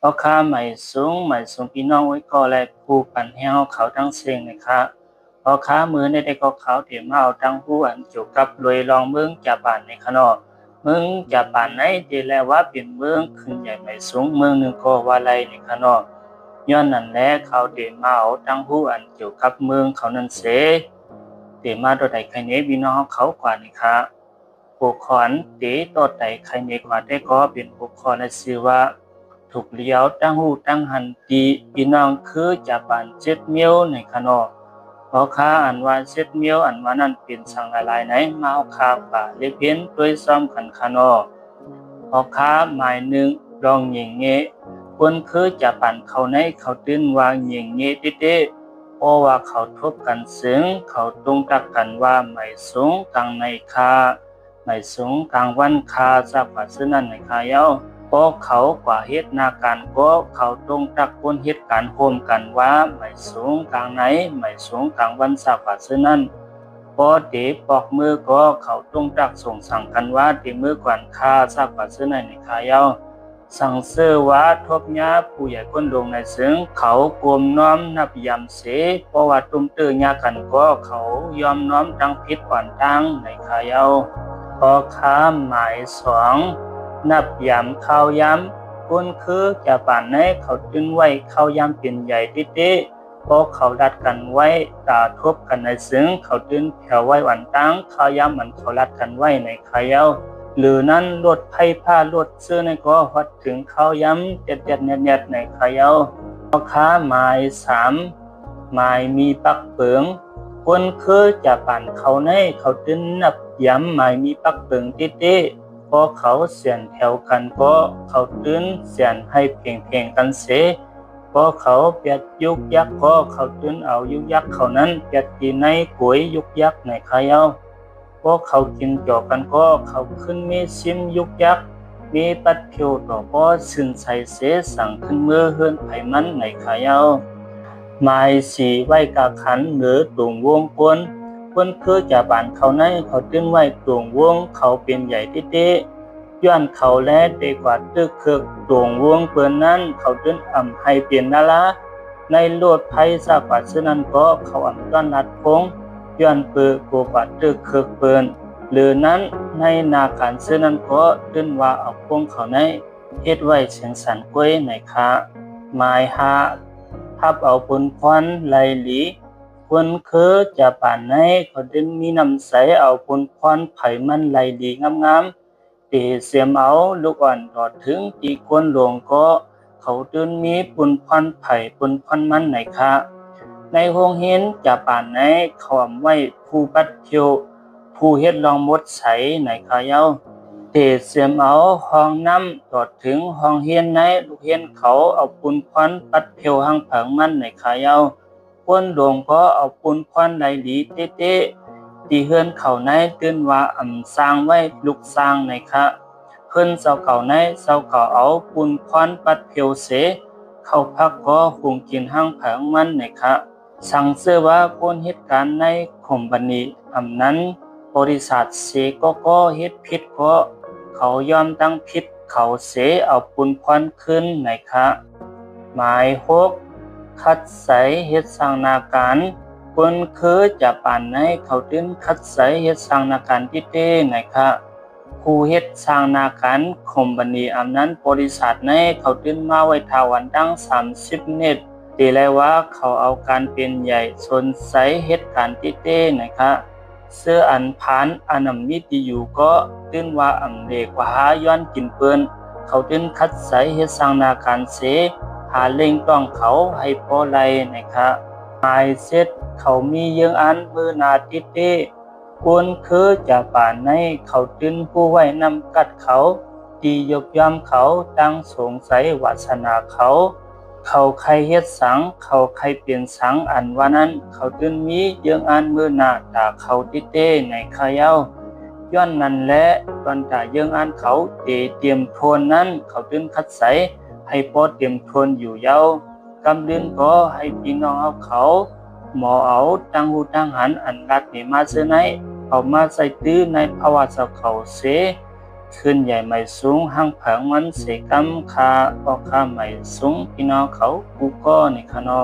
ราะข้าหมายสูงพี่น้องไว้ก็และผู้ปั่นให้เฮาเขาทั้งเสียงนะคะเพราะข้ามือในได้ก็เขาเตรียมเอาทั้งผู้อันจุกับรวยรองเมืองจะบ้านในขนอเมืองจะบ้านไหนดีแล้วว่าเป็นเมืองขึ้นใหญ่หมายสูงเมืองนึงก็ว่าไรในขนอย้อนนั่นแหละเขาเตรียมเอาทั้งผู้อันจุกับเมืองเขานั้นเสเตรียมมาตัวใดใครเนพี่น้องเขากว่านี่ค่ะผู้ขอนตีตัวใดใครเนกว่าได้ก็เป็นผู้ขอนและชื่อว่าถูกเลี้ยวตั้งหูตั้งหันตีพี่น้องคือจะปานเจ็ดเมียวในขนอเพราะข้าอันว่าเจ็ดเมียวอันว่านั้นเป็นสังอะไรไหนมาเอาข้าป่าเล็กเพี้ยนด้วยซ้อมกันขนอเพราะข้าหมายหนึ่งรองหญิงเงะคนคือจะปานเขาในเขาตื้นว่าหญิงเงะเต้เพราะว่าเขาทบกันซึ้งเขาตรงตักกันว่าไม่สูงกลางในคาไม่สูงกลางวันคาสักว่าซึ่งนั้นในคาเย้าก็เขากว่าเฮ็ดนาการก็เขาตรงตักคนเฮ็ดการโฮมกันว่าไม่สูงกลางไหนไม่สูงกลางวันสักว่าซึ่งนั้นก็เดปอกมือก็เขาตรงตักส่งสั่งกันว่าเดมือกวนคาสักว่าซึ่งนั้นในคาเย้าสั่งเสื้อว่าทบญาผู้ใหญ่คนลงในซึ่งเขากลมน้อมนับยำเสเพราะว่าตุ้มตื้อยากันก็เขายอมน้อมตั้งพิษก่อนตั้งในคาเย้าพอค้าหมายสองนับยำข้าวยำคนคือจะป่านในเขาตึงไว้ข้าวยำเป็นใหญ่ติเพราะเขาดัดกันไว้ตาทบกันในซึ่งเขาตึงแถวไว้วันตั้งข้าวยำมันเขาดัดกันไว้ในคาเย้าหรือนั้นรถไผ่ผ้ารถเสื้อในก็ฮอดถึงข้าวย้ำเด็ดๆเน็ดๆในขายเอาพ่อค้าหมายสามหมายมีปักเปิงคนคือจะปั่นเขาในเขาตื้นนับย้ำหมายมีปักเปิงติพอเขาเสียนแถวกันก็เขาตื้นเสียนให้เพียงกันเสพอเขาเปียดยุกยักก็เขาตื้นเอายุกยักเขานั้นเปียดตีในก๋วยยุกยักในขายเอาพวกเขากินจอกันก็เขาขึ้นมีซิมยุกยักมีปัดเพียวต่อก็ซึ่งใส่เสสั่งขึ้นเมื่อเฮือนไผมันในขายเอาหมายสีไว้กาขันหรือตุงวงกวนคือจะบานเขาในเขาตื้นไว้ตุงวงเขาเป็นใหญ่ติย้อนเขาและได้กว่าตึกเคือกตุงวงเปิ้นนั้นเขาตื้นให้เปลี่ยนนาละในโลดไผซากว่าซึ่งนั้นก็เขาต้อนรัดพงย้อนเปือโกกว่าตึกเคือกเปิ้นหรือนั้นในนาการซึ่งนั้นก็ตื้นว่าเอาพงเขาในเฮ็ดไว้เสียงสันกล้วยในคะหมายหาทับเอาปนควันไหลหลีคนคือจะป่านในเขาดึงมีน้ำใสเอาปนควันไผมันไหลหลีงามๆตีเสียมเอาลูกอ่อนรอดถึงตีคนหลวงก็เขาดึงมีปนควันไผปนควันมันไหนคะในโรงเรียนจะป่านในเขาไว้ผู้ปัดเที่ยวผู้เฮ็ดลองมดใสในคะเย้าเตเสียมเอาห้องน้ำตอดถึงห้องเฮียนในลูกเฮียนเขาเอาปูนควันปัดเพียวหังเผิงมันในขายาวคนหลวงก็เอาปูนควันไหลหลีเต้ตีเฮือนเขาในตื้นว่าสร้างไว้ลูกสร้างในคะเพิ่นเจ้าเก่าในเจ้าเก่าเอาปูนควันปัดเพียวเสเข้าพักก็หุงกินหังเผิงมันในคะสั่งเสื้อว่าคนเหตุการณ์ในคอมพานีนั้นบริษัทเสก็เฮ็ดผิดก็เขายอมตั้งผิดเขาเสเอาปุนควันขึ้นไหนคะหมายหกคัดใสเฮ็ดสร้างนาการคนคือจะป่านในเขาตื้นคัดใสเฮ็ดสร้างนาการที่เต้ไหนคะผู้เฮ็ดสร้างนาการคอมพานีนั้นบริษัทในเขาตื้นมาไว้ทาวันตั้ง30เมตรตีเลยว่าเขาเอาการเป็นใหญ่สนใสเฮ็ดการที่เต้ไหนคะเสื้ออันผานอันมีที่อยู่ก็ตื้นว่าเด็กว่าหาย้อนกินเปิ้นเขาตื้นคัดใสเฮ็ดสร้างนาการเสหาเล่งต้องเขาให้พอไลนะคะหมายเสร็จเขามีเยื่ออันมือนาติเต้คนคือจะป่านในเขาตื้นผู้ไว้นำกัดเขาตียกย่ำเขาตั้งสงสัยวาสนาเขาใครเฮ็ดสังเขาใครเปลี่ยนสังอันว่านั้นเขาตื้นมีเยื่ออันมือนาตาเขาติเต้ในขายาวย้อนนั้นและตอนตาเยื่ออันเขาเตรียมโทนนั้นเขาตื้นคัดใสให้พอเตรียมทนอยู่เย้ากำลืนก็ให้พี่น้องเอาเขาหมอเอาตั้งหูตั้งหันอันรัดนี่มาเสื้อไหนเอามาใส่ตื้อในภาวะเจ้าเขาเส ขึ้นใหญ่ไม่สูงห้างเผิงมันเสกำคาออกคาไม่สูงพี่น้องเขากูก็ในคะนอ